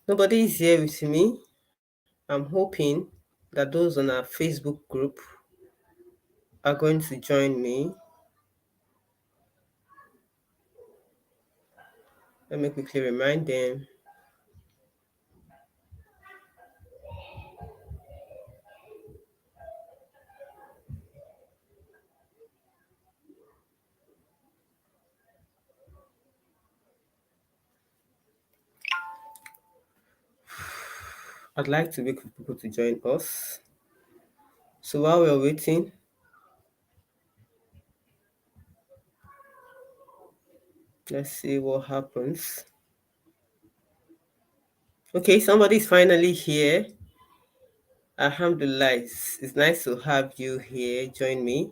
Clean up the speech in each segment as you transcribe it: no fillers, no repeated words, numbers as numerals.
Nobody is here with me. I'm hoping that those on our Facebook group are going to join me. Let me quickly remind them. I'd like to wait for people to join us. So while we're waiting, let's see what happens. Okay, somebody's finally here. Alhamdulillah, it's nice to have you here. Join me.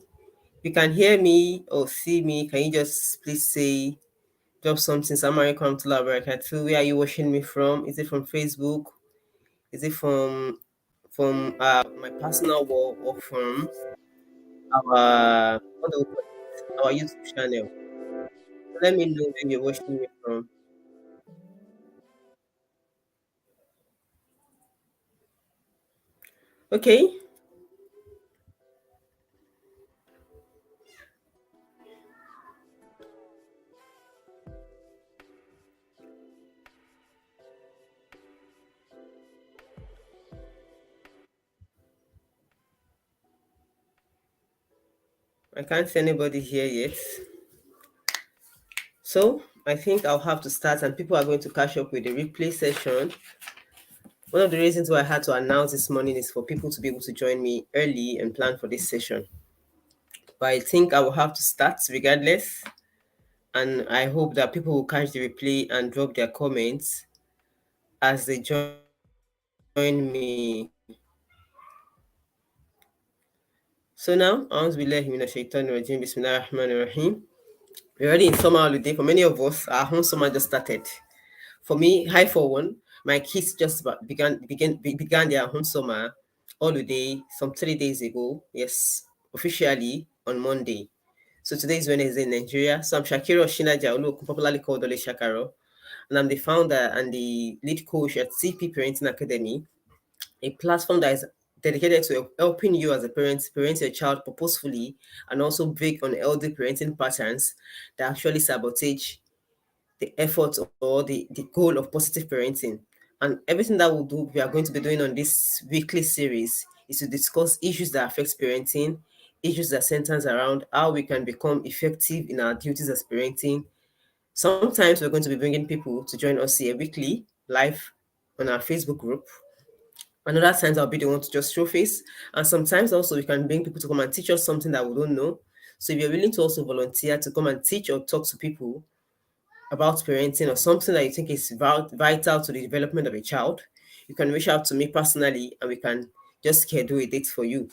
If you can hear me or see me, can you just please say, drop something? Samari Kamtula Barakatu. Where are you watching me from? Is it from Facebook? Is it from my personal wall or from our what do we call it? Our YouTube channel? Let me know where you're watching me from. Okay, I can't see anybody here yet. So I think I'll have to start, and people are going to catch up with the replay session. One of the reasons why I had to announce this morning is for people to be able to join me early and plan for this session. But I think I will have to start regardless, and I hope that people will catch the replay and drop their comments as they join me. So now, A'udhu Billahi Minash Shaitanir Rajim, Bismillahir Rahmanir Rahim. We're already in summer holiday. For many of us, our home summer just started. For me, high for one, my kids just began their home summer holiday some 3 days ago. Yes, officially on Monday. So today is Wednesday in Nigeria. So I'm Shakiro Shinaja, popularly called Ole Shakaro, and I'm the founder and the lead coach at CP Parenting Academy, a platform that is dedicated to helping you as a parent parent your child purposefully and also break unhealthy parenting patterns that actually sabotage the effort or the goal of positive parenting. And everything that we are going to be doing on this weekly series is to discuss issues that affect parenting, issues that centers around how we can become effective in our duties as parenting. Sometimes we're going to be bringing people to join us here weekly live on our Facebook group. And other times I'll be the one to just show face. And sometimes also we can bring people to come and teach us something that we don't know. So if you're willing to also volunteer to come and teach or talk to people about parenting or something that you think is vital to the development of a child, you can reach out to me personally and we can just schedule a date for you.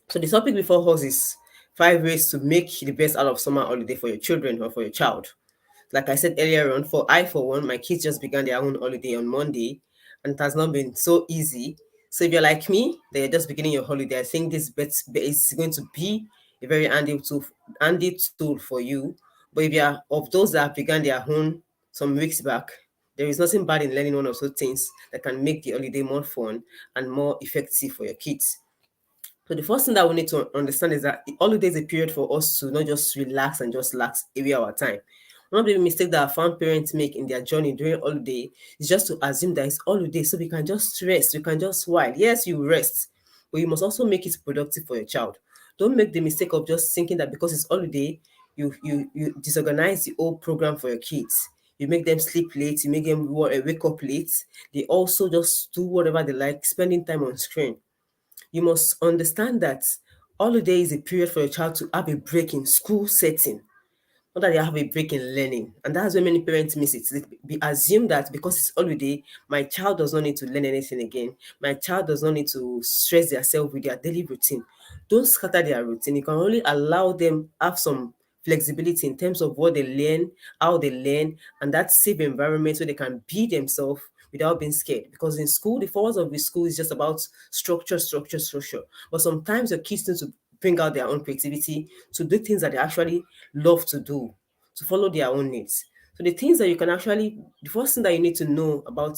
So the topic before us is 5 ways to make the best out of summer holiday for your children or for your child. Like I said earlier on, for one, my kids just began their own holiday on Monday, and it has not been so easy. So if you're like me, they're just beginning your holiday, I think this bet is going to be a very handy tool for you. But if you're of those that have begun their own some weeks back, there is nothing bad in learning one of those things that can make the holiday more fun and more effective for your kids. So the first thing that we need to understand is that the holiday is a period for us to not just relax and just relax away our time. One of the mistakes that I found parents make in their journey during holiday is just to assume that it's holiday, so we can just rest, we can just while. Yes, you rest, but you must also make it productive for your child. Don't make the mistake of just thinking that because it's holiday, you disorganize the whole program for your kids. You make them sleep late, you make them wake up late. They also just do whatever they like, spending time on screen. You must understand that holiday is a period for your child to have a break in school setting, not that they have a break in learning. And that's where many parents miss it. They assume that because it's holiday, my child does not need to learn anything again. My child does not need to stress themselves with their daily routine. Don't scatter their routine. You can only allow them have some flexibility in terms of what they learn, how they learn, and that safe environment where they can be themselves without being scared. Because in school, the focus of the school is just about structure, structure, structure. But sometimes your kids need to bring out their own creativity to do things that they actually love to do, to follow their own needs. So the things that you can actually, the first thing that you need to know about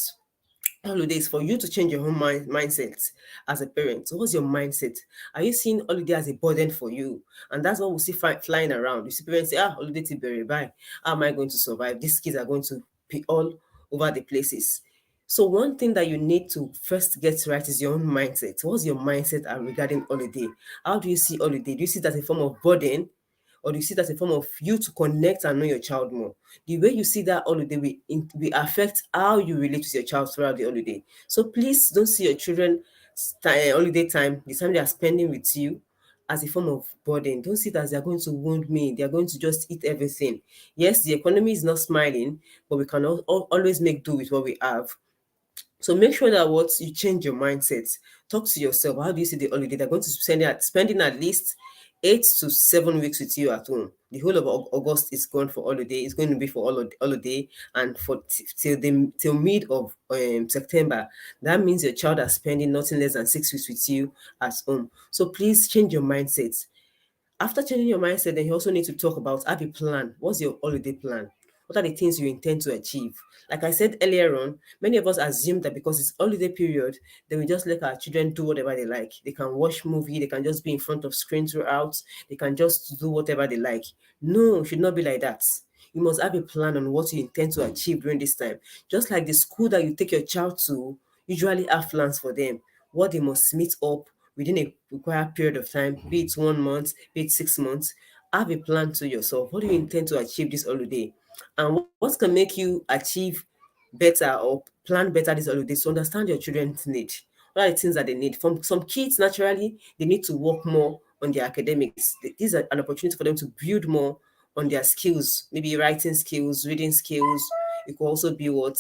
holidays for you to change your own mindset as a parent. So what's your mindset? Are you seeing holiday as a burden for you? And that's what we see flying around. You see parents say, holiday to bury bye. How am I going to survive? These kids are going to be all over the places. So one thing that you need to first get right is your own mindset. What's your mindset regarding holiday? How do you see holiday? Do you see it as a form of burden, or do you see it as a form of you to connect and know your child more? The way you see that holiday will affect how you relate with your child throughout the holiday. So please don't see your children holiday time, the time they are spending with you, as a form of burden. Don't see it as they're going to wound me. They're going to just eat everything. Yes, the economy is not smiling, but we can always make do with what we have. So make sure that what you change your mindset. Talk to yourself. How do you see the holiday? They're going to spending at least 8 to 7 weeks with you at home. The whole of August is gone for holiday. It's going to be for holiday, and for till mid of September. That means your child are spending nothing less than 6 weeks with you at home. So please change your mindset. After changing your mindset, then you also need to talk about, have a plan. What's your holiday plan? What are the things you intend to achieve? Like I said earlier on, many of us assume that because it's holiday period, then we just let our children do whatever they like. They can watch movie, they can just be in front of screen throughout, they can just do whatever they like. No, it should not be like that. You must have a plan on what you intend to achieve during this time. Just like the school that you take your child to usually have plans for them, what they must meet up within a required period of time, be it 1 month, be it 6 months. Have a plan to yourself. What do you intend to achieve this holiday? And what can make you achieve better or plan better this holiday? To understand your children's need. What are the things that they need? From some kids, naturally, they need to work more on their academics. These are an opportunity for them to build more on their skills, maybe writing skills, reading skills. It could also be what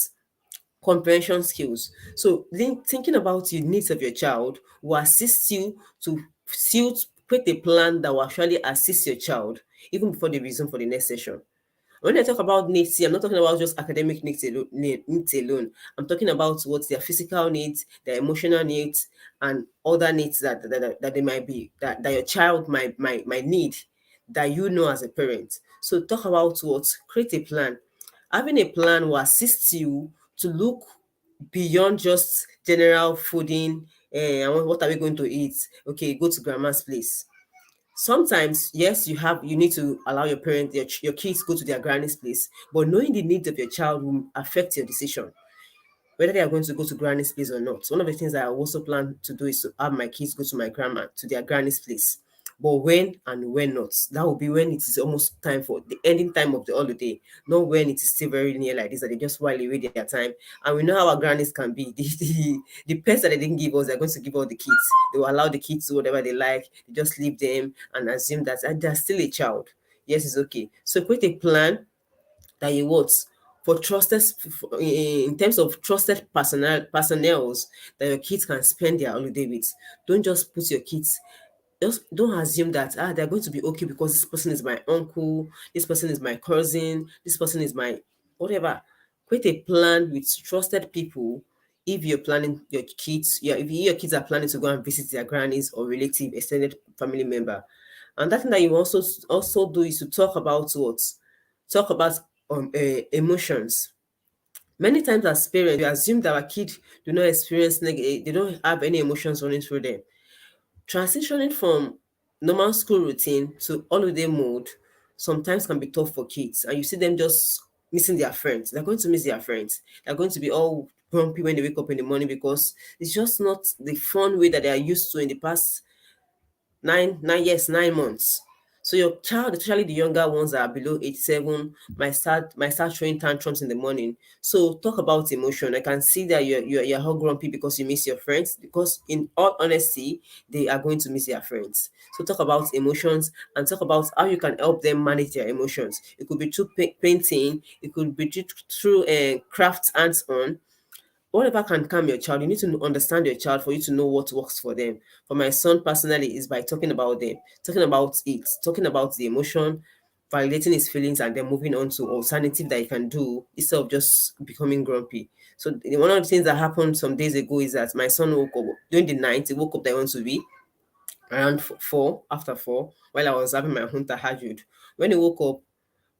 comprehension skills. So thinking about the needs of your child will assist you to create a plan that will actually assist your child even before they resume for the next session. When I talk about needs here, I'm not talking about just academic needs alone. I'm talking about what their physical needs, their emotional needs, and other needs that they might be that your child might need, that you know as a parent. So talk about what, create a plan. Having a plan will assist you to look beyond just general fooding. And what are we going to eat? Okay, go to grandma's place. Sometimes, yes, you need to allow your kids go to their granny's place, but knowing the needs of your child will affect your decision whether they are going to go to granny's place or not. One of the things that I also plan to do is to have my kids go to their granny's place. But when and when not, that will be when it is almost time for the ending time of the holiday, not when it is still very near like this, that they just while away their time. And we know how our grannies can be. The pets that they didn't give us, they're going to give all the kids. They will allow the kids to do whatever they like. They just leave them and assume that they're still a child. Yes, it's okay. So create a plan that you what for trusted in terms of trusted personnels that your kids can spend their holiday with. Don't just put your kids, just don't assume that they're going to be okay because this person is my uncle, this person is my cousin, this person is my whatever. Create a plan with trusted people. If you're planning your kids, if your kids are planning to go and visit their grannies or relative, extended family member. And that thing that you also do is to talk about what, talk about emotions. Many times as parents, we assume that our kids do not experience they don't have any emotions running through them. Transitioning from normal school routine to holiday mode sometimes can be tough for kids, and you see them just missing their friends. They're going to miss their friends. They're going to be all grumpy when they wake up in the morning because it's just not the fun way that they are used to in the past 9 months. So your child, especially the younger ones that are below age 7, might start showing tantrums in the morning. So talk about emotion. I can see that you're all grumpy because you miss your friends. Because in all honesty, they are going to miss their friends. So talk about emotions and talk about how you can help them manage their emotions. It could be through painting. It could be through craft hands on. Whatever can calm your child, you need to understand your child for you to know what works for them. For my son personally, is by talking about them, talking about it, talking about the emotion, validating his feelings, and then moving on to alternative that you can do instead of just becoming grumpy. So one of the things that happened some days ago is that my son woke up during the night. He woke up that he wants to be around 4, after 4, while I was having my hunter tahajjud. When he woke up,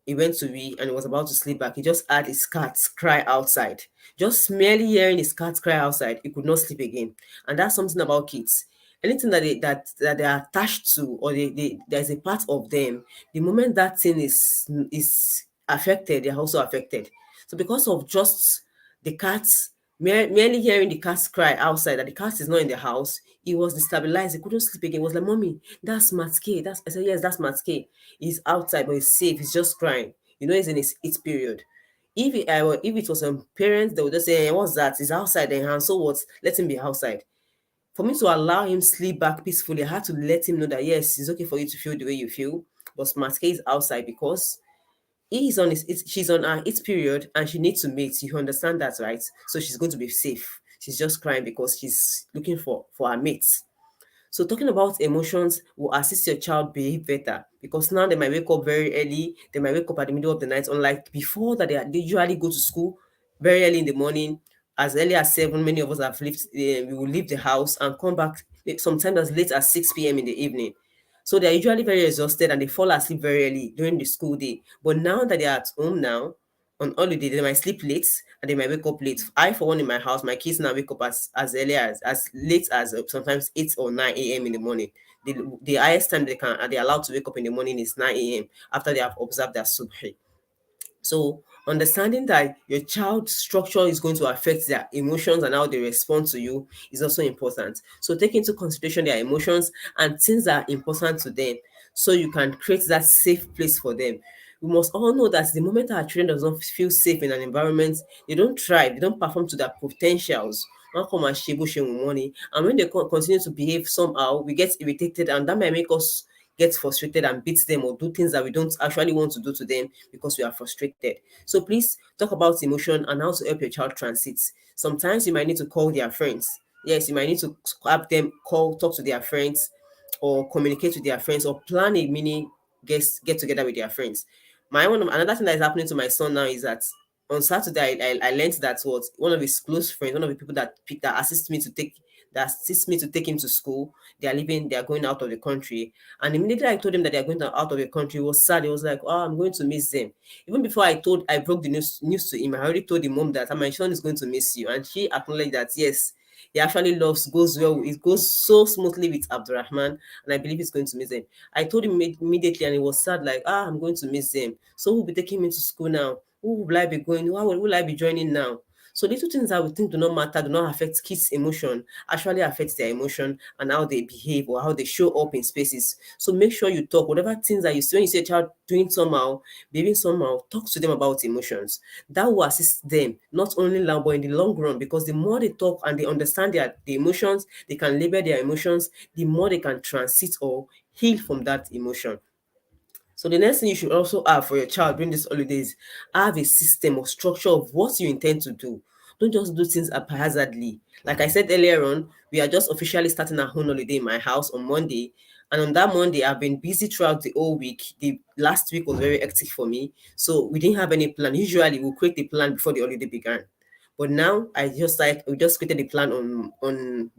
he went to wee and he was about to sleep back. He just heard his cat cry outside. Just merely hearing his cat cry outside, he could not sleep again. And that's something about kids. Anything that they are attached to, or there's a part of them, the moment that thing is affected, they're also affected. So because of just the cats, merely hearing the cat's cry outside, that the cat is not in the house, he was destabilized. He couldn't sleep again. He was like, "Mommy, that's Matske." I said, "Yes, that's Matske. He's outside, but he's safe. He's just crying. He's in his eat period." If it was parents, they would just say, "What's that? He's outside, and so what? Let him be outside." For me to allow him sleep back peacefully, I had to let him know that yes, it's okay for you to feel the way you feel, but Matske is outside because she's on her eat period and she needs to mate. You understand that, right? So she's going to be safe. She's just crying because she's looking for her mates. So talking about emotions will assist your child behave better, because now they might wake up very early, they might wake up at the middle of the night, unlike before that they usually go to school very early in the morning. As early as 7, many of us have left, we will leave the house and come back sometimes as late as 6 p.m. in the evening. So they're usually very exhausted and they fall asleep very early during the school day. But now that they're at home now, on holiday, they might sleep late and they might wake up late. I, for one, in my house, my kids now wake up as early as late as sometimes 8 or 9 a.m. in the morning. The highest time they're allowed to wake up in the morning is 9 a.m. after they have observed their subhi. So understanding that your child's structure is going to affect their emotions and how they respond to you is also important. So take into consideration their emotions and things that are important to them, so you can create that safe place for them. We must all know that the moment our children does not feel safe in an environment, they don't thrive, they don't perform to their potentials. One come and shebo shebo money, and when they continue to behave somehow, we get irritated, and that might make us get frustrated and beat them or do things that we don't actually want to do to them because we are frustrated. So please talk about emotion and how to help your child transit. Sometimes you might need to call their friends. Yes, you might need to have them talk to their friends, or communicate with their friends, or plan a mini get together with their friends. Another thing that is happening to my son now is that on Saturday I learned that what one of his close friends, one of the people that assist me to take him to school, they are going out of the country. And immediately I told him that they are going out of the country, he was sad. He was like, "Oh, I'm going to miss them." Even before I broke the news to him, I already told the mom that, "Ah, my son is going to miss you." And she acknowledged that yes, he actually goes well, it goes so smoothly with Abdurrahman, and I believe he's going to miss them. I told him immediately, and he was sad, like, I'm going to miss them. So who'll be taking me to school now? Who will I be going? Who will I be joining now? So little things that we think do not matter, do not affect kids' emotion, actually affect their emotion and how they behave or how they show up in spaces. So make sure you talk. Whatever things that you see when you see a child doing somehow, behaving somehow, talk to them about emotions. That will assist them, not only now, but in the long run, because the more they talk and they understand the emotions, they can label their emotions, the more they can transit or heal from that emotion. So the next thing you should also have for your child during these holidays, have a system or structure of what you intend to do. Don't just do things haphazardly. Like I said earlier on, we are just officially starting our own holiday in my house on Monday. And on that Monday, I've been busy throughout the whole week. The last week was very hectic for me. So we didn't have any plan. Usually we'll create a plan before the holiday began. But now we just created a plan on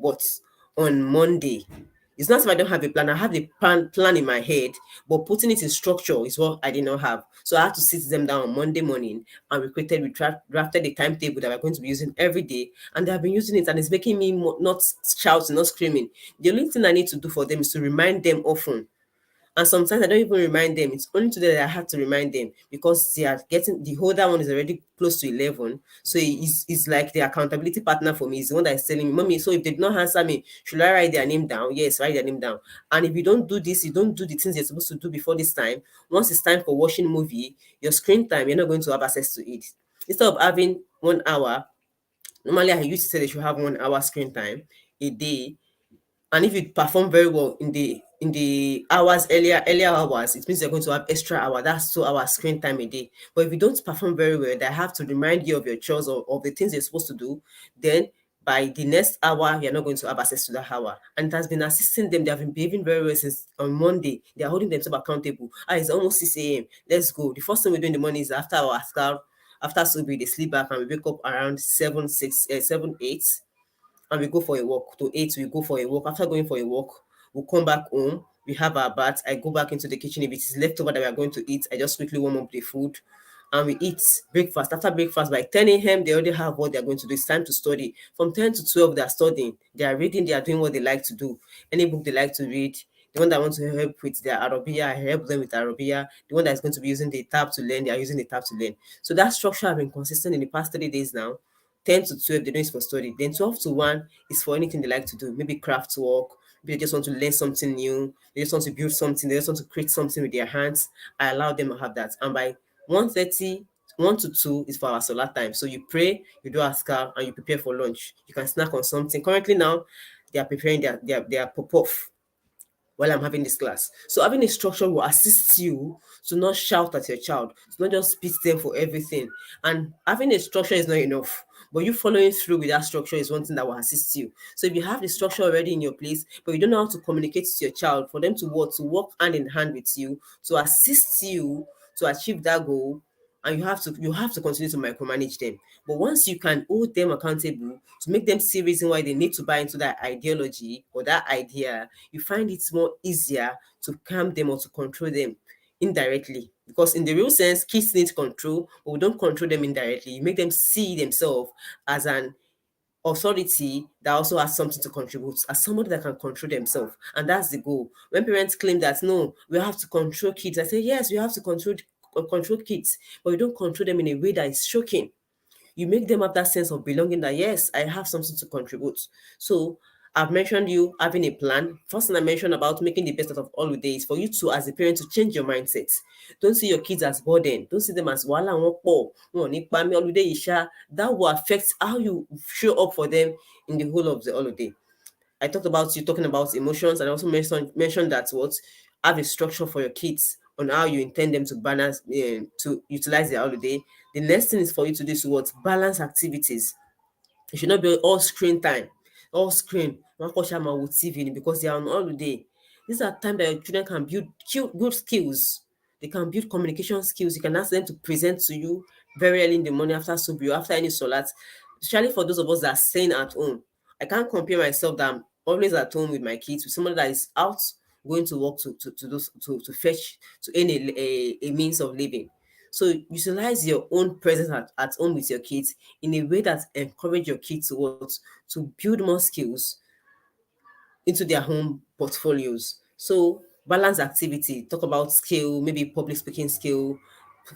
Monday. It's not if I don't have a plan. I have the plan in my head, but putting it in structure is what I did not have. So I had to sit them down on Monday morning, and drafted the timetable that we're going to be using every day. And they have been using it, and it's making me not shouting, not screaming. The only thing I need to do for them is to remind them often. And sometimes I don't even remind them. It's only today that I had to remind them, because they are getting the older one is already close to 11. So he's like the accountability partner for me. He's the one that is telling me, "Mommy, so if they did not answer me, should I write their name down?" Yes, write their name down. And if you don't do this, you don't do the things you're supposed to do before this time. Once it's time for watching movie, your screen time, you're not going to have access to it. Instead of having 1 hour, normally I used to say they should have 1 hour screen time a day. And if you perform very well in the earlier hours, it means you're going to have extra hour. That's 2 hours screen time a day. But if you don't perform very well, they have to remind you of your chores, or of the things you're supposed to do, then by the next hour, you're not going to have access to that hour. And it has been assisting them. They have been behaving very well since on Monday. They are holding themselves accountable. It's almost 6 a.m. Let's go. The first thing we do in the morning is after our askar, after Subi, they sleep back and we wake up around 7, 6, 7, 8, and we go for a walk. To 8, we go for a walk. After going for a walk, we'll come back home. we have our bath. I go back into the kitchen. If it is leftover that we are going to eat, I just quickly warm up the food and we eat breakfast. After breakfast, by 10 a.m., they already have what they're going to do. It's time to study. From 10 to 12, they're studying, they are reading, they are doing what they like to do. Any book they like to read. The one that wants to help with their Arabia, I help them with Arabia. The one that's going to be using the tab to learn, they are using the tab to learn. So that structure has been consistent in the past 3 days now. 10 to 12, they're doing it for study. Then 12 to 1 is for anything they like to do. Maybe craft work. Maybe they just want to learn something new. They just want to build something. They just want to create something with their hands. I allow them to have that. And by 1:30, 1 to 2 is for our solar time. So you pray, you do askar, and you prepare for lunch. You can snack on something. Currently now, they are preparing their pop-off while I'm having this class. So having a structure will assist you to not shout at your child, to not just beat them for everything. And having a structure is not enough. But you following through with that structure is one thing that will assist you. So if you have the structure already in your place, but you don't know how to communicate to your child, for them to work hand in hand with you, to assist you to achieve that goal, and you have to continue to micromanage them. But once you can hold them accountable to make them see reason why they need to buy into that ideology or that idea, you find it more easier to calm them or to control them indirectly. Because in the real sense, kids need control, but we don't control them indirectly. You make them see themselves as an authority that also has something to contribute, as somebody that can control themselves. And that's the goal. When parents claim that no, we have to control kids, I say yes, we have to control kids, but you don't control them in a way that is shocking. You make them have that sense of belonging that yes, I have something to contribute. So I've mentioned you having a plan. First thing I mentioned about making the best out of holiday is for you to, as a parent, to change your mindset. Don't see your kids as burden. Don't see them as wala won po, won ní pa mí, holiday isha. That will affect how you show up for them in the whole of the holiday. I talked about you talking about emotions, and I also mentioned that what have a structure for your kids on how you intend them to balance to utilize their holiday. The next thing is for you to do is what balance activities. It should not be all screen time, all screen. One watch am with TV because they are on holiday. These are time that your children can build good skills. They can build communication skills. You can ask them to present to you very early in the morning after subio, after any solat. Especially for those of us that are staying at home. I can't compare myself that I'm always at home with my kids with somebody that is out going to work to fetch to earn a means of living. So utilize your own presence at home with your kids in a way that encourage your kids to build more skills into their home portfolios. So balance activity, talk about skill, maybe public speaking skill,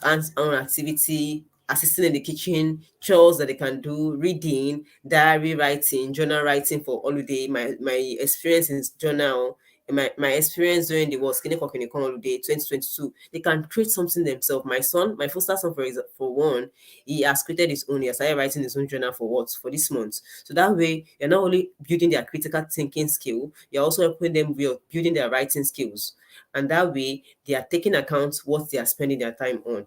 hands-on activity, assisting in the kitchen, chores that they can do, reading, diary writing, journal writing for holiday, my experience in journal, my experience during the was Kine Kokine holiday 2022. They can create something themselves. My son, my foster son, for one, he has created his own. He has started writing his own journal for what? For this month. So that way, you're not only building their critical thinking skill, you're also helping them with building their writing skills. And that way, they are taking account what they are spending their time on.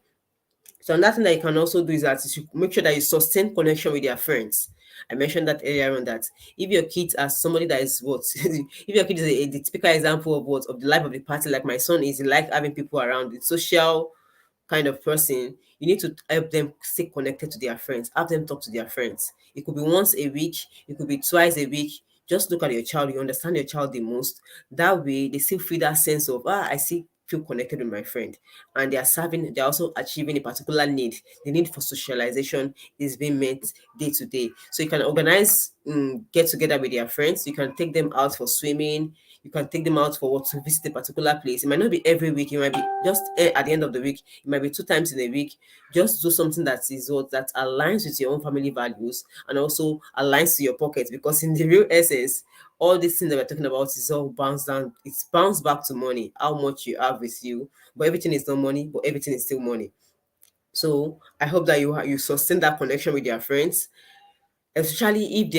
So another thing that you can also do is that you should make sure that you sustain connection with their friends. I mentioned that earlier on that if your kids are somebody that is what if your kid is the typical example of what of the life of the party, like my son is, he like having people around, the social kind of person, you need to help them stay connected to their friends, have them talk to their friends. It could be once a week, it could be twice a week. Just look at your child, you understand your child the most. That way, they still feel that sense of, I see, feel connected with my friend. And they're also achieving a particular need. The need for socialization is being met day to day. So you can organize, get together with their friends. You can take them out for swimming. You can take them out for what to visit a particular place. It might not be every week. It might be just at the end of the week. It might be 2 times in a week. Just do something that is what that aligns with your own family values and also aligns to your pocket. Because in the real essence, all these things that we're talking about is all bounced down. It's bounced back to money. How much you have with you, but everything is not money. But everything is still money. So I hope that you sustain that connection with your friends, especially if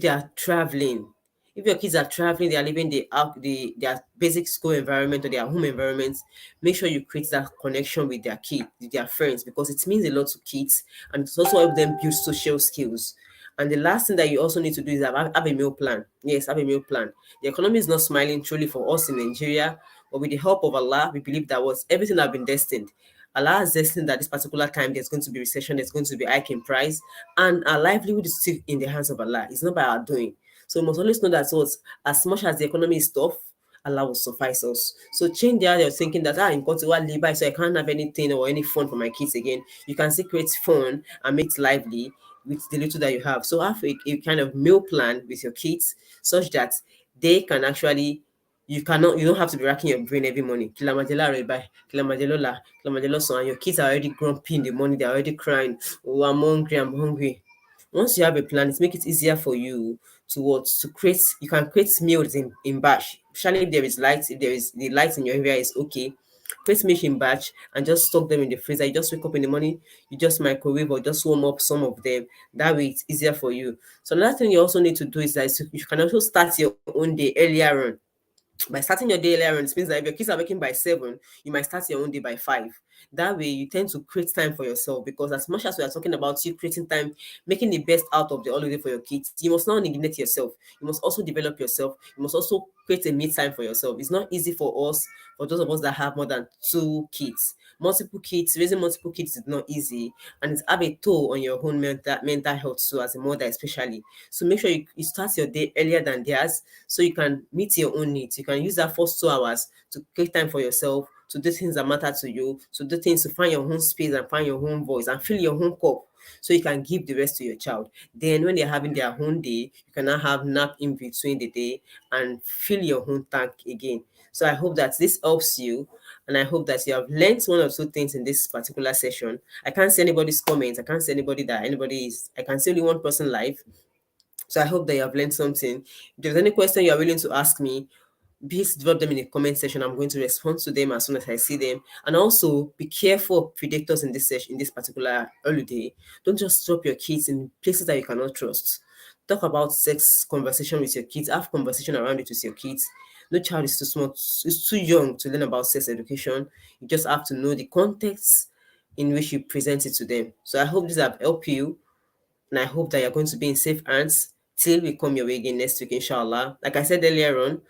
they are traveling. If your kids are traveling, they are leaving their basic school environment or their home environment, make sure you create that connection with their kids, with their friends, because it means a lot to kids and it's also help them build social skills. And the last thing that you also need to do is have a meal plan. Yes, have a meal plan. The economy is not smiling truly for us in Nigeria, but with the help of Allah, we believe that was everything has been destined. Allah has destined that this particular time there's going to be recession, there's going to be hike in price, and our livelihood is still in the hands of Allah. It's not by our doing. So we must always know that, so as much as the economy is tough, Allah will suffice us. So change the idea of thinking that in Kotu Libai, so I can't have anything or any fun for my kids again. You can still create fun and make it lively with the little that you have. So have a kind of meal plan with your kids such that they can actually you don't have to be racking your brain every morning. Kilamajela Rebai, Kilamajelo La, Kilamajelo son, and your kids are already grumpy in the morning, they're already crying. Oh, I'm hungry, I'm hungry. Once you have a plan, it makes it easier for you to what to create. You can create meals in batch, especially if there is light. If there is the light in your area is okay, create meals in batch and just stock them in the freezer. You just wake up in the morning, you just microwave or just warm up some of them. That way, it's easier for you. So another thing you also need to do is that you can also start your own day earlier on. By starting your day earlier on, it means that if your kids are waking by 7, you might start your own day by 5. That way, you tend to create time for yourself because as much as we are talking about you creating time, making the best out of the holiday for your kids, you must not neglect yourself. You must also develop yourself. You must also create a me time for yourself. It's not easy for us, for those of us that have more than 2 kids. Multiple kids, raising multiple kids is not easy, and it have a toll on your own mental health too, as a mother especially. So make sure you start your day earlier than theirs so you can meet your own needs. You can use that first 2 hours to create time for yourself, to do things that matter to you, to do things to find your own space and find your own voice and fill your own cup so you can give the rest to your child. Then when they're having their own day, you can now have nap in between the day and fill your own tank again. So I hope that this helps you, and I hope that you have learned one or two things in this particular session. I can't see anybody's comments. I can't see anybody that anybody is. I can see only one person live. So I hope that you have learned something. If there's any question you are willing to ask me, please drop them in the comment section. I'm going to respond to them as soon as I see them. And also be careful of predators in this session, in this particular holiday. Don't just drop your kids in places that you cannot trust. Talk about sex conversation with your kids. Have conversation around it with your kids. No child is too small, is too young to learn about sex education. You just have to know the context in which you present it to them. So I hope this have helped you, and I hope that you're going to be in safe hands till we come your way again next week, inshallah. Like I said earlier on,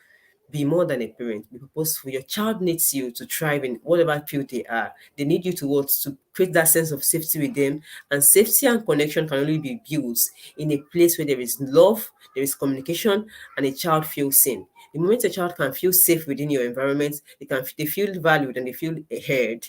be more than a parent. Be purposeful. Your child needs you to thrive in whatever field they are. They need you to what to create that sense of safety with them. And safety and connection can only be built in a place where there is love, there is communication, and a child feels seen. The moment a child can feel safe within your environment, they feel valued and they feel heard,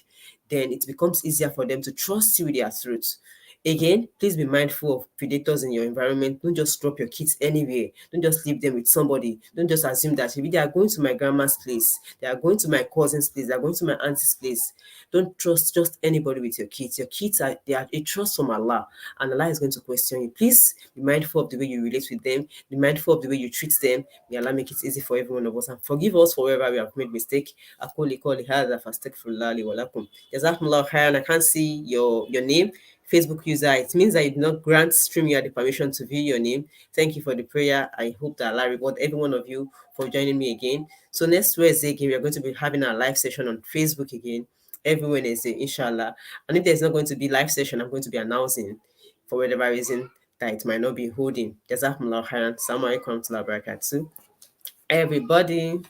then it becomes easier for them to trust you with their truth. Again, please be mindful of predators in your environment. Don't just drop your kids anywhere. Don't just leave them with somebody. Don't just assume that if they are going to my grandma's place, they are going to my cousin's place, they are going to my auntie's place. Don't trust just anybody with your kids. Your kids are a trust from Allah, and Allah is going to question you. Please be mindful of the way you relate with them. Be mindful of the way you treat them. May Allah make it easy for every one of us and forgive us for wherever we have made mistake. أقول قولي هذا فاستغفر الله لي ولكم. جزاكم الله خيرا. I can't see your name. Facebook user, it means that you did not grant StreamYard the permission to view your name. Thank you for the prayer. I hope that Allah reward every one of you for joining me again. So next Wednesday again, we are going to be having our live session on Facebook again every Wednesday, inshallah. And if there's not going to be live session, I'm going to be announcing for whatever reason that it might not be holding. Jazakumullah khairan. Assalamu alaikum wa rahmatullahi wa barakatuh. Everybody.